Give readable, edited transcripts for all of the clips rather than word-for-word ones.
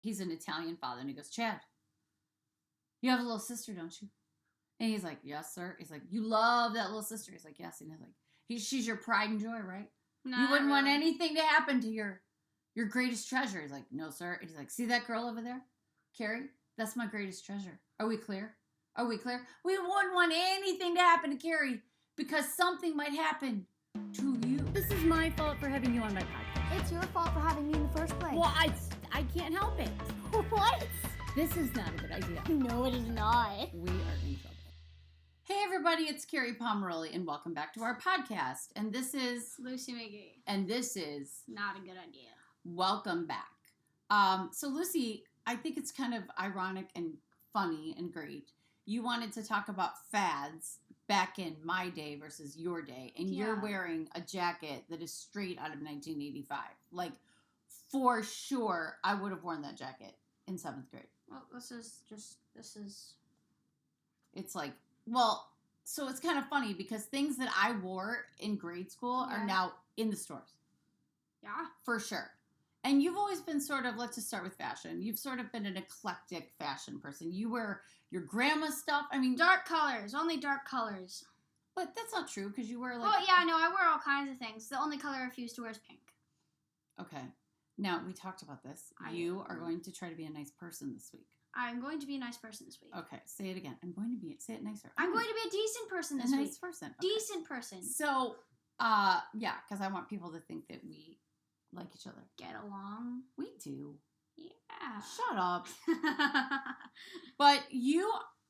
he's an Italian father, and he goes, Chad, you have a little sister, don't you? And he's like, yes, sir. He's like, you love that little sister. He's like, yes. And he's like, she's your pride and joy, right? You wouldn't want anything to happen to your greatest treasure. He's like, no, sir. And he's like, see that girl over there? Kerri? That's my greatest treasure. Are we clear? Are we clear? We wouldn't want anything to happen to Kerri because something might happen to you. This is my fault for having you on my podcast. It's your fault for having me in the first place. Well, I can't help it. What? This is not a good idea. No, it is not. We are in trouble. Hey everybody, it's Kerri Pomarolli, and welcome back to our podcast. And this is Lucy McGee. And this is Not a good idea. Welcome back. So Lucy, I think it's kind of ironic and funny and great. You wanted to talk about fads back in my day versus your day, and you're wearing a jacket that is straight out of 1985. Like, for sure, I would have worn that jacket in 7th grade. Well, this is... It's like, well, so it's kind of funny because things that I wore in grade school are now in the stores. Yeah. For sure. And you've always been sort of, let's just start with fashion. You've sort of been an eclectic fashion person. You wear your grandma's stuff. I mean... Dark colors. Only dark colors. But that's not true because you wear like... Oh, yeah, no, I wear all kinds of things. The only color I refuse to wear is pink. Okay. Now, we talked about this. You are going to try to be a nice person this week. I'm going to be a nice person this week. Okay, say it again. Say it nicer. I'm going to be a decent person this week. A nice person. Okay. Decent person. So, yeah, because I want people to think that we like each other. Get along. We do. Yeah. Shut up. But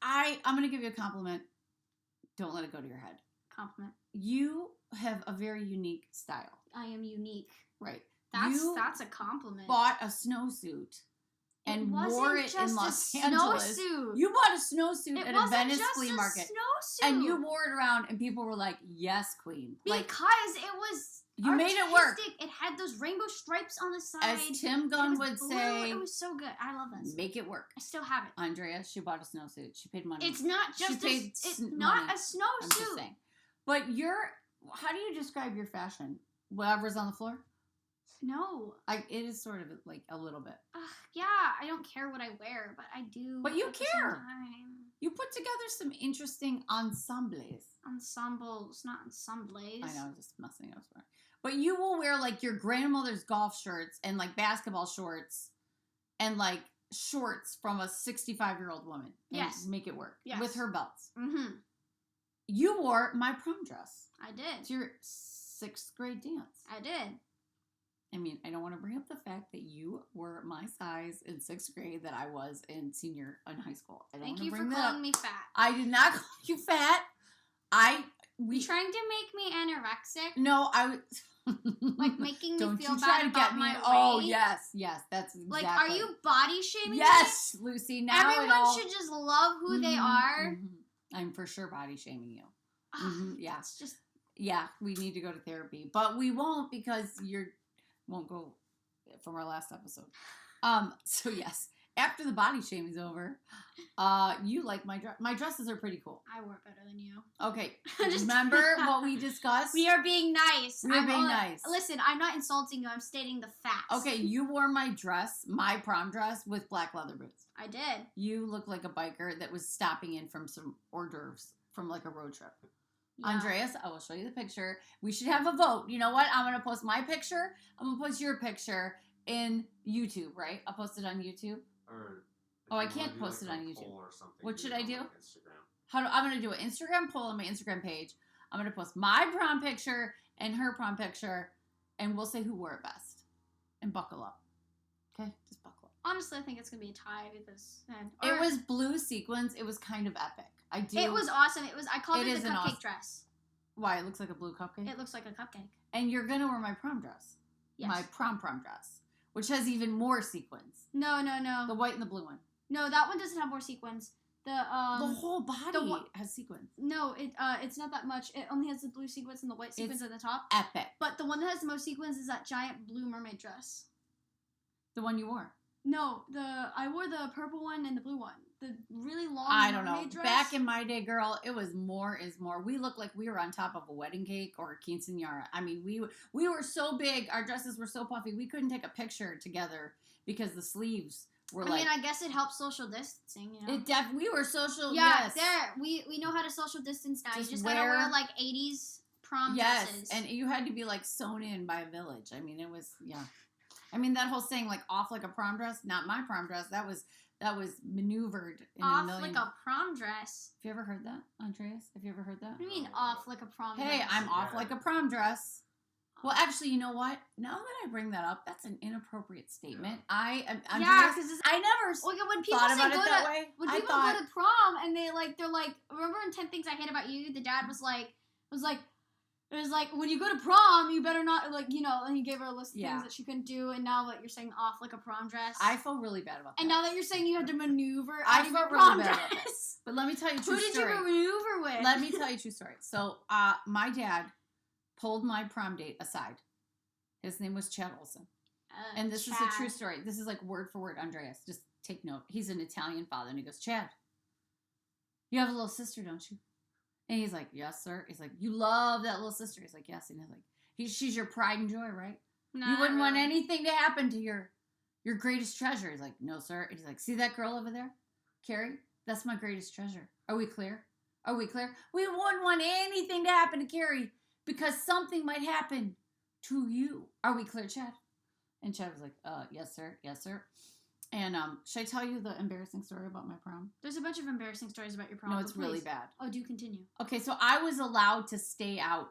I'm going to give you a compliment. Don't let it go to your head. Compliment. You have a very unique style. I am unique. Right. That's a compliment. Bought a snowsuit and wore it in Los Angeles. Snowsuit. You bought a snowsuit at a Venice flea market. Snowsuit. And you wore it around and people were like, yes, queen. Because it was you made it work. It had those rainbow stripes on the side. As Tim Gunn would say. It was so good. I love this. Make it work. I still have it. Andrea, she bought a snowsuit. She paid money. It's not just it's not a snowsuit. I'm just saying. But how do you describe your fashion? Whatever's on the floor? No. It is sort of like a little bit. Yeah, I don't care what I wear, but I do. But you care. You put together some interesting ensembles. Ensembles, not ensembles. I know, I'm just messing up. But you will wear like your grandmother's golf shirts and like basketball shorts and like shorts from a 65-year-old woman. Yes. Make it work. Yes. With her belts. Mm-hmm. You wore my prom dress. I did. To your 6th grade dance. I did. I mean, I don't want to bring up the fact that you were my size in 6th grade that I was in high school. I don't Thank want to you bring for that calling up. me fat. I did not call you fat. You trying to make me anorexic? No, like making me don't feel you bad try to about get me. my weight? Oh yes, that's exactly. Like, are you body shaming? Yes, me? Lucy. Now everyone should just love who they are. Mm-hmm. I'm for sure body shaming you. Yeah, it's just we need to go to therapy, but we won't because won't go from our last episode. So yes, after the body shaming's over, you like my dress. My dresses are pretty cool. I wear better than you. Okay, remember what we discussed? We are being nice. Nice. Listen, I'm not insulting you. I'm stating the facts. Okay, you wore my prom dress with black leather boots. I did. You look like a biker that was stopping in from some hors d'oeuvres from like a road trip. Yeah. Andreas, I will show you the picture. We should have a vote. You know what? I'm going to post my picture. I'm going to post your picture in YouTube, right? I'll post it on YouTube. I can't post it on YouTube. What should I do? I'm going to do an Instagram poll on my Instagram page. I'm going to post my prom picture and her prom picture, and we'll say who wore it best. And buckle up. Okay? Just buckle up. Honestly, I think it's going to be a tie because... it was blue sequins. It was kind of epic. It was awesome. I called it the cupcake dress. Why? It looks like a blue cupcake? It looks like a cupcake. And you're going to wear my prom dress. Yes. My prom dress. Which has even more sequins. No. The white and the blue one. No, that one doesn't have more sequins. The whole body has sequins. No, it's not that much. It only has the blue sequins and the white sequins at the top. Epic. But the one that has the most sequins is that giant blue mermaid dress. The one you wore. No, I wore the purple one and the blue one. The really long mermaid dress. Back in my day, girl, it was more is more. We looked like we were on top of a wedding cake or a quinceañera. I mean, we were so big. Our dresses were so puffy. We couldn't take a picture together because the sleeves were I mean, I guess it helps social distancing, you know? we were social, Yeah, yes. there. We know how to social distance now. Just you just gotta wear, like, 80s prom dresses. And you had to be, like, sewn in by a village. I mean, it was, yeah. I mean, that whole saying, like, off like a prom dress, not my prom dress, that was maneuvered in off a million. like a prom dress? Have you ever heard that, Andreas? Have you ever heard that? What do you mean off like a prom dress? Hey, I'm off like a prom dress. Well, actually, you know what? Now that I bring that up, that's an inappropriate statement. Yeah, Andreas, because I never when people thought say about go it to that way. when people go to prom and they're like, remember in 10 Things I Hate About You, the dad was like it was like, when you go to prom, you better not, like, you know, and he gave her a list of things that she couldn't do, and now that you're saying off like a prom dress. I feel really bad about that. And now that you're saying you had to maneuver I out of felt your prom really bad about that. dress. But let me tell you a true Who did story. you maneuver with? Let me tell you a true story. So, my dad pulled my prom date aside. His name was Chad Olson. And this is a true story. This is like word for word, Andreas. Just take note. He's an Italian father. And he goes, Chad, you have a little sister, don't you? And he's like, yes, sir. He's like, you love that little sister. He's like, yes. And he's like, she's your pride and joy, right? You wouldn't want anything to happen to your greatest treasure. He's like, no, sir. And he's like, see that girl over there? Kerri? That's my greatest treasure. Are we clear? Are we clear? We wouldn't want anything to happen to Kerri because something might happen to you. Are we clear, Chad? And Chad was like, yes, sir. Yes, sir. And should I tell you the embarrassing story about my prom? There's a bunch of embarrassing stories about your prom. No, it's really bad. Oh, do continue. Okay, so I was allowed to stay out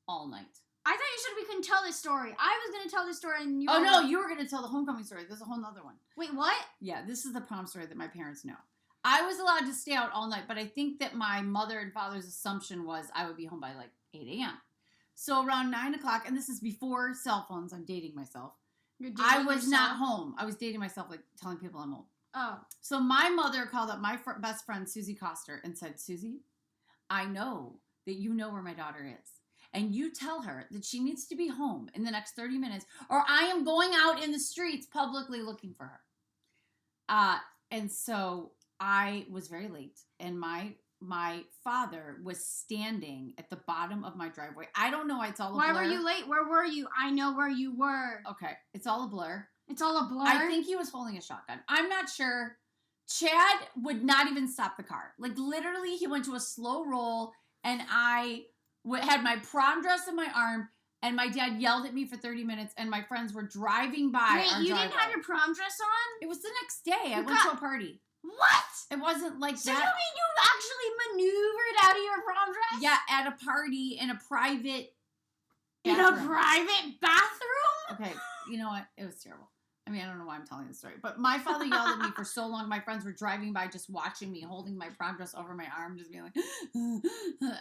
all night. I thought you said we couldn't tell this story. I was going to tell this story and you Oh, no, you were going to tell the homecoming story. There's a whole nother one. Wait, what? Yeah, this is the prom story that my parents know. I was allowed to stay out all night, but I think that my mother and father's assumption was I would be home by like 8 a.m. So around 9 o'clock, and this is before cell phones, I'm dating myself. I was not home. I was dating myself, like telling people I'm home. Oh. So my mother called up my best friend, Susie Coster, and said, Susie, I know that you know where my daughter is. And you tell her that she needs to be home in the next 30 minutes, or I am going out in the streets publicly looking for her. And so I was very late, and my father was standing at the bottom of my driveway. I don't know. It's all a blur. Why were you late? Where were you? I know where you were. Okay. It's all a blur. It's all a blur? I think he was holding a shotgun. I'm not sure. Chad would not even stop the car. Like, literally, he went to a slow roll, and I had my prom dress in my arm, and my dad yelled at me for 30 minutes, and my friends were driving by. Wait, you didn't have your prom dress on? It was the next day. I went to a party. What? It wasn't like so that. So you mean you actually maneuvered out of your prom dress? Yeah, at a party in a private bathroom. In a private bathroom? Okay, you know what? It was terrible. I mean, I don't know why I'm telling this story, but my father yelled at me for so long. My friends were driving by just watching me, holding my prom dress over my arm, just being like,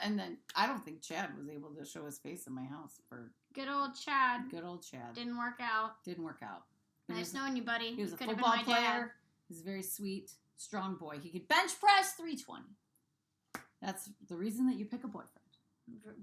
and then I don't think Chad was able to show his face in my house for... Good old Chad. Good old Chad. Didn't work out. Didn't work out. Nice knowing you, buddy. He was a football player. Dad. He was very sweet, strong boy. He could bench press 320. That's the reason that you pick a boyfriend.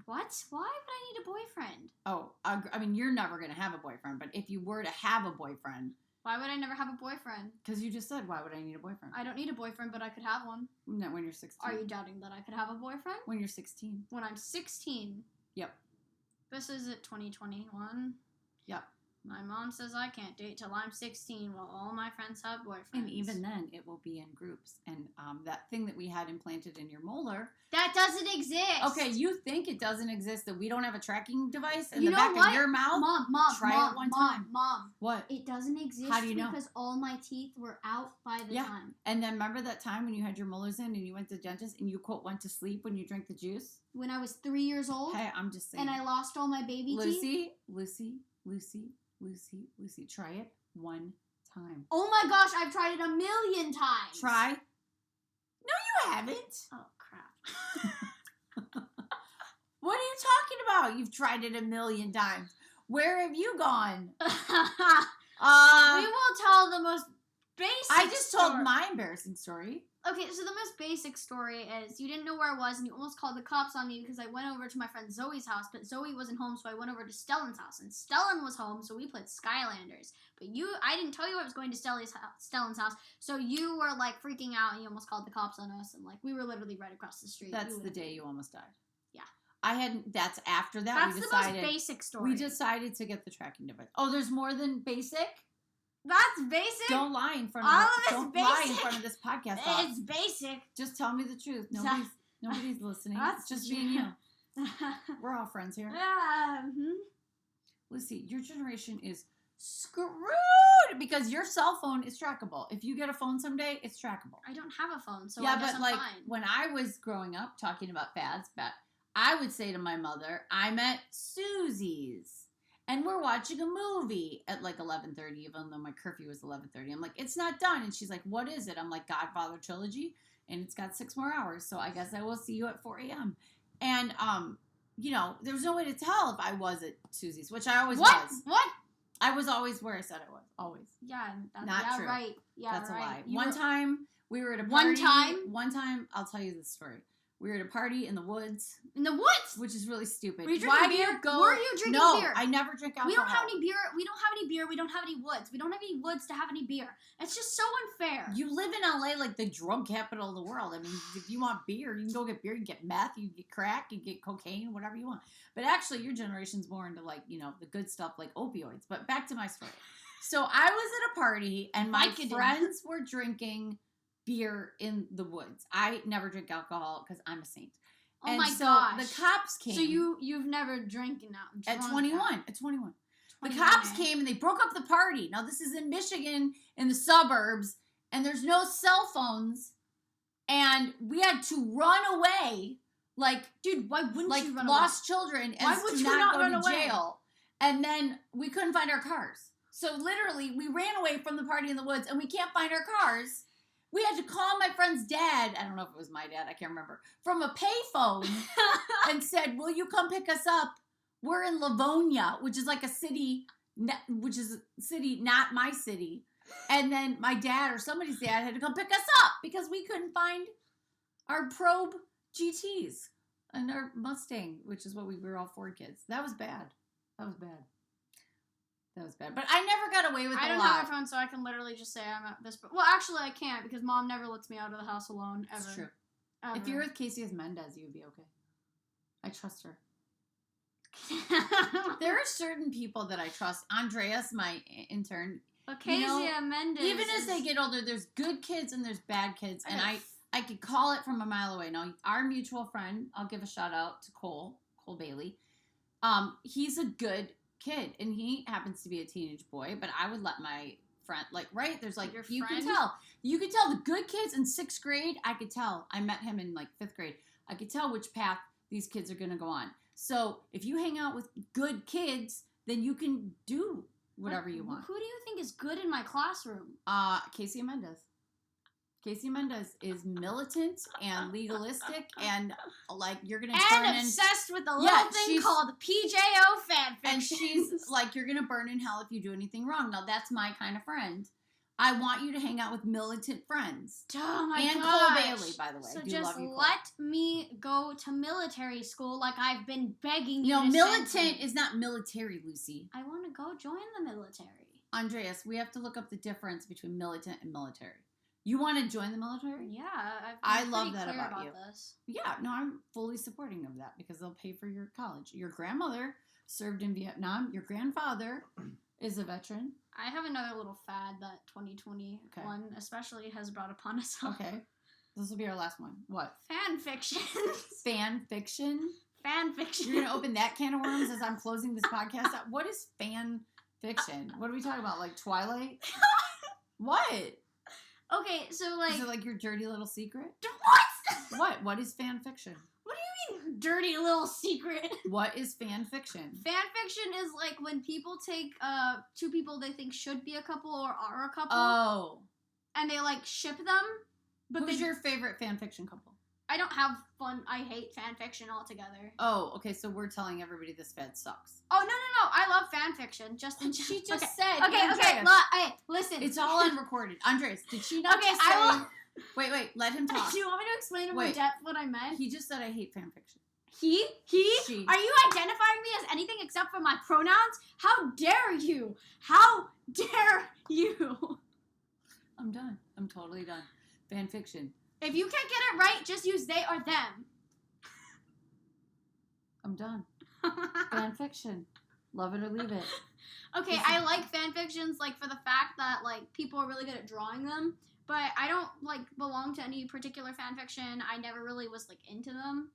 What? Why would I need a boyfriend? Oh, I mean, you're never going to have a boyfriend, but if you were to have a boyfriend... Why would I never have a boyfriend? Because you just said, why would I need a boyfriend? I don't need a boyfriend, but I could have one. No, when you're 16. Are you doubting that I could have a boyfriend? When you're 16. When I'm 16. Yep. This is it, 2021. Yep. My mom says I can't date till I'm 16 while all my friends have boyfriends. And even then, it will be in groups. And that thing that we had implanted in your molar... That doesn't exist. Okay, you think it doesn't exist, that we don't have a tracking device in the back of your mouth? Mom, Try it one time. Mom. What? It doesn't exist. How do you know? Because all my teeth were out by the time. And then remember that time when you had your molars in and you went to the dentist and you, quote, went to sleep when you drank the juice? When I was 3 years old? Hey, I'm just saying. And I lost all my baby teeth? Lucy, try it one time. Oh my gosh, I've tried it a million times. Try? No, you haven't. Oh, crap. What are you talking about? You've tried it a million times. Where have you gone? We will tell the most basic I just told my embarrassing story. Okay, so the most basic story is you didn't know where I was and you almost called the cops on me because I went over to my friend Zoe's house, but Zoe wasn't home, so I went over to Stellan's house. And Stellan was home, so we played Skylanders. But I didn't tell you I was going to Stellan's house, so you were like freaking out and you almost called the cops on us, and like we were literally right across the street. That's the day you almost died. Yeah. That's after that That's we decided. The most basic story. We decided to get the tracking device. Oh, there's more than basic? That's basic. Don't lie in front All of of it's don't lie in basic. front of this podcast. Doc. It's basic. Just tell me the truth. Nobody's listening. That's It's just me and you. We're all friends here. Lucy, your generation is screwed because your cell phone is trackable. If you get a phone someday, it's trackable. I don't have a phone, so yeah, I guess but I'm fine. when I was growing up talking about fads, I would say to my mother, I'm at Susie's and we're watching a movie at like 11:30, even though my curfew was 11:30. I'm like, it's not done. And she's like, what is it? I'm like, Godfather Trilogy, and it's got 6 more hours. So I guess I will see you at 4 a.m. And, you know, there's no way to tell if I was at Susie's, which I always was. What? I was always where I said I was. Always. Yeah, that's Not true. Right. Yeah, that's right. a lie. One time, we were at a party. One time? I'll tell you this story. We were at a party in the woods. In the woods? Which is really stupid. Were you drinking beer? Were you drinking beer? No, I never drink alcohol. We don't have any beer. We don't have any beer. We don't have any woods. We don't have any woods to have any beer. It's just so unfair. You live in LA, like the drug capital of the world. I mean, if you want beer, you can go get beer. You can get meth. You can get crack. You can get cocaine, whatever you want. But actually, your generation's more into like, you know, the good stuff like opioids. But back to my story. So I was at a party and my friends were drinking beer in the woods. I never drink alcohol because I'm a saint. Oh and my so gosh. the cops came. So you've never drinking now? At 21. At 21. The cops came and they broke up the party. Now this is in Michigan in the suburbs and there's no cell phones and we had to run away like, dude, why wouldn't like you run lost children why as would to you not not go run to away? jail. And then we couldn't find our cars. So literally we ran away from the party in the woods and we can't find our cars. We had to call my friend's dad, I don't know if it was my dad, I can't remember, from a payphone and said, will you come pick us up? We're in Livonia, which is like a city, not my city. And then my dad or somebody's dad had to come pick us up because we couldn't find our Probe GTs and our Mustang, which is what we were all Ford kids. That was bad. That was bad. But I never got away with it. I don't have a phone, so I can literally just say I'm at this. Well, actually, I can't because Mom never lets me out of the house alone, ever. That's true. Ever. If you're with Casey Mendez, you would be okay. I trust her. There are certain people that I trust. Andreas, my intern. But Casey Mendez. Even as they get older, there's good kids and there's bad kids. And I could call it from a mile away. Now, our mutual friend, I'll give a shout out to Cole Bailey. He's a good kid and he happens to be a teenage boy, but I would let my friend, like, right, there's like, you can tell the good kids in 6th grade. I could tell. I met him in like 5th grade. I could tell which path these kids are going to go on. So if you hang out with good kids, then you can do whatever you want. Who do you think is good in my classroom? Casey Mendez. Casey Mendez is militant and legalistic and like you're gonna turn obsessed with a little thing called PJO fanfiction. And she's like, you're gonna burn in hell if you do anything wrong. Now that's my kind of friend. I want you to hang out with militant friends. Oh my and gosh. Cole Bailey, by the way. So I do just love you, Cole. let me go to military school like I've been begging you. No, to militant send me. is not military, Lucy. I want to go join the military. Andreas, we have to look up the difference between militant and military. You want to join the military? Yeah, I love that about you. This. Yeah, no, I'm fully supporting of that because they'll pay for your college. Your grandmother served in Vietnam. Your grandfather is a veteran. I have another little fad that 2021 especially has brought upon us all. Okay. This will be our last one. What? Fan fiction. Fan fiction? Fan fiction. You're going to open that can of worms as I'm closing this podcast out? What is fan fiction? What are we talking about? Like Twilight? What? Okay, so like... Is it like your dirty little secret? What? What? What is fan fiction? What do you mean, dirty little secret? What is fan fiction? Fan fiction is like when people take two people they think should be a couple or are a couple. Oh. And they like ship them. But who's your favorite fan fiction couple? I don't have fun. I hate fan fiction altogether. Oh, okay. So we're telling everybody this fad sucks. Oh, no. I love fan fiction. She just said. Okay. Listen. It's all unrecorded. Andres, did she not just say... I will... Wait. Let him talk. Do you want me to explain in more depth what I meant? He just said I hate fan fiction. He? She. Are you identifying me as anything except for my pronouns? How dare you? How dare you? I'm done. I'm totally done. Fan fiction. If you can't get it right, just use they or them. I'm done. Fan fiction. Love it or leave it. Okay, I like fan fictions, like, for the fact that, like, people are really good at drawing them, but I don't, like, belong to any particular fan fiction. I never really was, like, into them.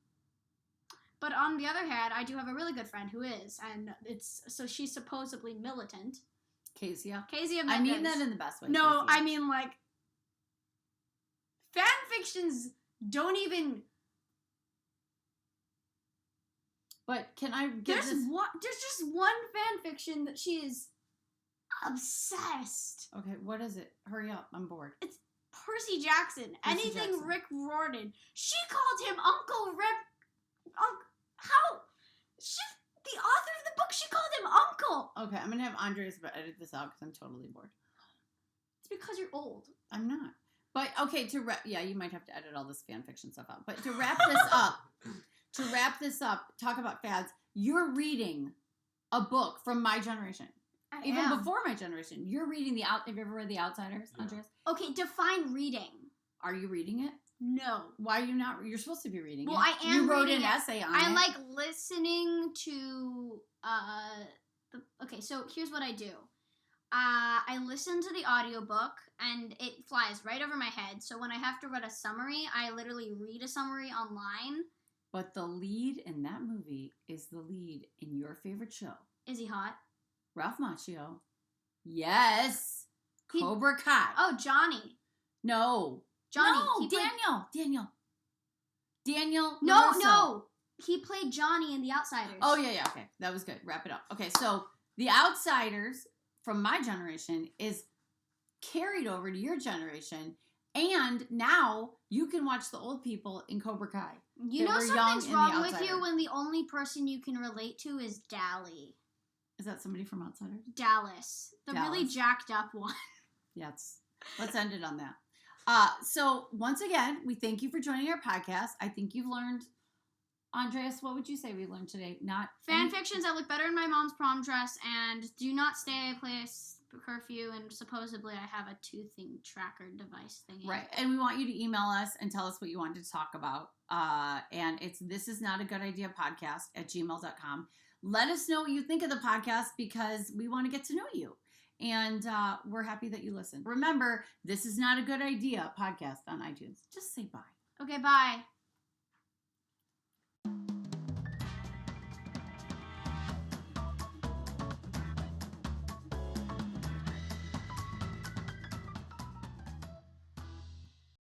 But on the other hand, I do have a really good friend who is, and so she's supposedly militant. Kezia. Kezia I mean that in the best way. No, Kezia. I mean, like, fan fictions don't even... But can I get There's just one fan fiction that she is obsessed. Okay, what is it? Hurry up, I'm bored. It's Percy Jackson. Anything Jackson. Rick Riordan. She called him Uncle Rick. How? The author of the book, she called him Uncle. Okay, I'm gonna have Andres edit this out because I'm totally bored. It's because you're old. I'm not. But okay, yeah, you might have to edit all this fan fiction stuff out. But to wrap this up, talk about fads. You're reading a book from my generation. Even before my generation. You're reading have you ever read The Outsiders, Andres? Okay, define reading. Are you reading it? No. Why are you not? You're supposed to be reading it. Well, I am. You wrote reading an essay on it. I like listening to okay, so here's what I do. I listen to the audiobook and it flies right over my head. So when I have to read a summary, I literally read a summary online. But the lead in that movie is the lead in your favorite show. Is he hot? Ralph Macchio. Yes. Cobra Kai. Oh, Johnny. No. Johnny. No, Daniel. No. He played Johnny in The Outsiders. Oh, yeah. Okay. That was good. Wrap it up. Okay, so The Outsiders from my generation is carried over to your generation. And now you can watch the old people in Cobra Kai. You know something's wrong with you when the only person you can relate to is Dally. Is that somebody from Outsiders? Dallas. The really jacked up one. Yes. Let's end it on that. So once again, we thank you for joining our podcast. I think you've learned, Andreas, what would you say we learned today? Fan fictions that look better in my mom's prom dress, and do not stay at a place curfew, and supposedly I have a toothing tracker device thingy. Right. And we want you to email us and tell us what you wanted to talk about. And it's thisisnotagoodidea@gmail.com. Let us know what you think of the podcast because we want to get to know you. And we're happy that you listen. Remember, This Is Not a Good Idea podcast on iTunes. Just say bye. Okay, bye.